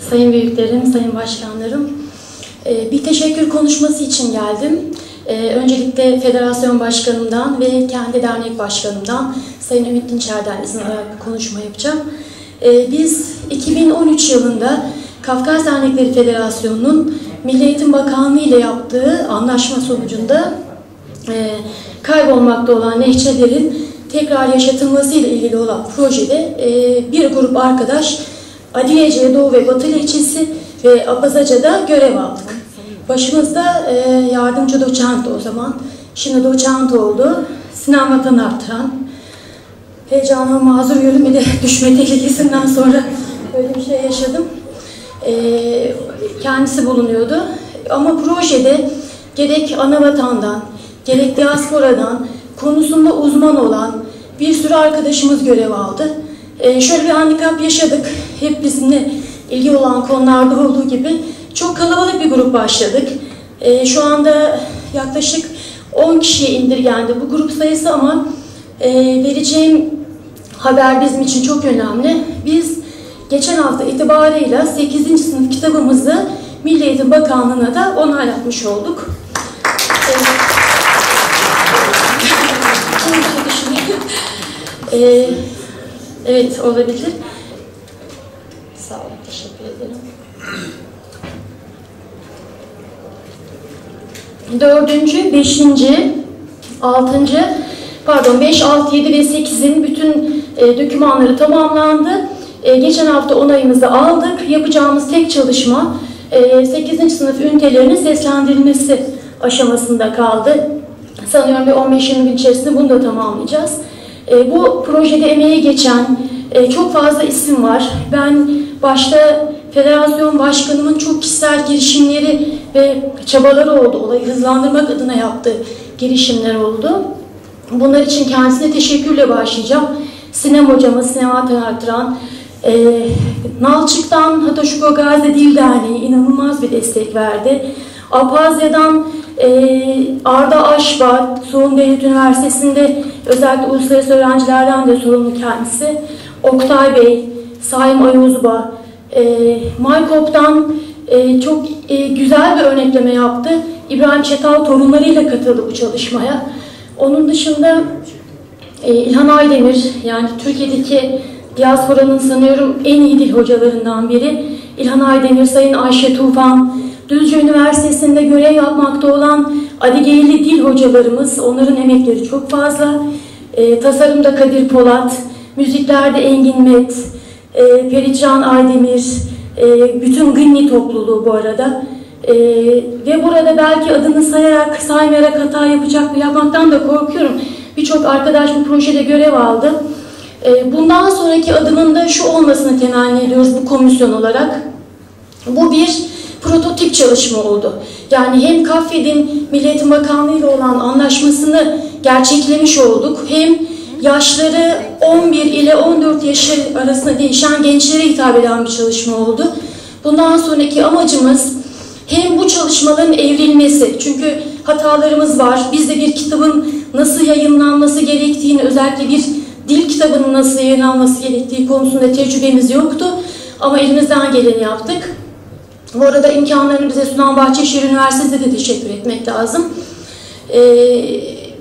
Sayın büyüklerim, sayın başkanlarım, bir teşekkür konuşması için geldim. Öncelikle federasyon başkanımdan ve kendi dernek başkanımdan Sayın Ümit Dinçer'den izin alarak bir konuşma yapacağım. Biz 2013 yılında Kafkas Dernekleri Federasyonu'nun Milli Eğitim Bakanlığı ile yaptığı anlaşma sonucunda kaybolmakta olan lehçelerin tekrar yaşatılması ile ilgili olan projede bir grup arkadaş Adiye'ce Doğu ve Batı lehçesi ve Apazaca'da görev aldık. Başımızda yardımcı doçent o zaman, şimdi doçent oldu, Sinan Vatan Arttıran. Heyecanıma mazur görün, bir de düşme tehlikesinden sonra böyle bir şey yaşadım. Kendisi bulunuyordu. Ama projede gerek Anavatan'dan, gerek diasporadan konusunda uzman olan bir sürü arkadaşımız görev aldı. Şöyle bir handikap yaşadık. Hep bizimle ilgi olan konularda olduğu gibi çok kalabalık bir grup başladık. Şu anda yaklaşık 10 kişiye indirgendi bu grup sayısı ama vereceğim haber bizim için çok önemli. Biz geçen hafta itibarıyla 8. sınıf kitabımızı Milli Eğitim Bakanlığı'na da onaylatmış olduk. Evet, olabilir. Sağ olun, teşekkür ederim. 4. 5. 6. 5, 6, 7 ve 8'in bütün dokümanları tamamlandı. Geçen hafta onayımızı aldık. Yapacağımız tek çalışma 8. sınıf ünitelerinin seslendirilmesi aşamasında kaldı. Sanıyorum bir 15-20 gün içerisinde bunu da tamamlayacağız. Bu projede emeğe geçen çok fazla isim var. Ben başta federasyon başkanımın çok kişisel girişimleri ve çabaları oldu. Olayı hızlandırmak adına yaptığı girişimler oldu. Bunlar için kendisine teşekkürle başlayacağım. Sinem hocamız, Sinem Vatan Arttıran, Nalçık'tan Hataşuko Gazi Dil Derneği inanılmaz bir destek verdi. Apazya'dan Arda Aşba, Soğum Devlet Üniversitesi'nde özellikle uluslararası öğrencilerden de sorumlu kendisi. Oktay Bey, Saim Ayuzba, Maykop'tan çok güzel bir örnekleme yaptı. İbrahim Çetal torunlarıyla katıldı bu çalışmaya. Onun dışında İlhan Aydemir, yani Türkiye'deki diasporanın sanıyorum en iyi dil hocalarından biri. İlhan Aydemir, Sayın Ayşe Tufan, Düzce Üniversitesi'nde görev yapmakta olan Adigeyli dil hocalarımız, onların emekleri çok fazla. Tasarımda Kadir Polat, müziklerde Engin Met, Feritcan Aydemir, bütün Gınni topluluğu bu arada. Ve burada belki adını saymayarak hata yapmaktan da korkuyorum. Birçok arkadaş bu projede görev aldı. Bundan sonraki adımın da şu olmasını temenni ediyoruz bu komisyon olarak. Bu bir prototip çalışma oldu. Yani hem KAFED'in Milli Eğitim Bakanlığı ile olan anlaşmasını gerçeklemiş olduk. Hem yaşları 11 ile 14 yaşı arasında değişen gençlere hitap eden bir çalışma oldu. Bundan sonraki amacımız hem bu çalışmaların evrilmesi, çünkü hatalarımız var. Biz de bir kitabın nasıl yayınlanması gerektiğini, özellikle bir dil kitabının nasıl yayınlanması gerektiği konusunda tecrübemiz yoktu. Ama elimizden geleni yaptık. Bu arada imkanlarını bize sunan Bahçeşehir Üniversitesi'ne de teşekkür etmek lazım.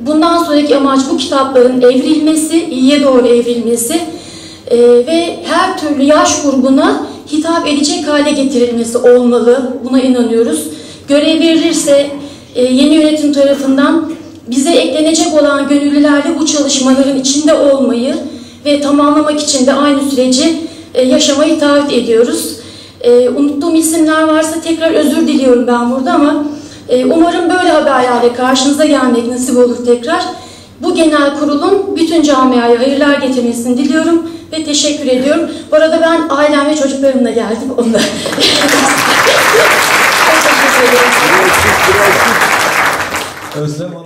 Bundan sonraki amaç bu kitapların evrilmesi, iyiye doğru evrilmesi ve her türlü yaş grubuna hitap edecek hale getirilmesi olmalı. Buna inanıyoruz. Görev verilirse yeni yönetim tarafından bize eklenecek olan gönüllülerle bu çalışmaların içinde olmayı ve tamamlamak için de aynı süreci yaşamayı taahhüt ediyoruz. Unuttuğum isimler varsa tekrar özür diliyorum ben burada ama umarım böyle haberlerle karşınıza gelmek nasip olur tekrar. Bu genel kurulun bütün camiaya hayırlar getirmesini diliyorum ve teşekkür ediyorum. Bu arada ben ailem ve çocuklarımla geldim. Onunla. Çok teşekkür ederim.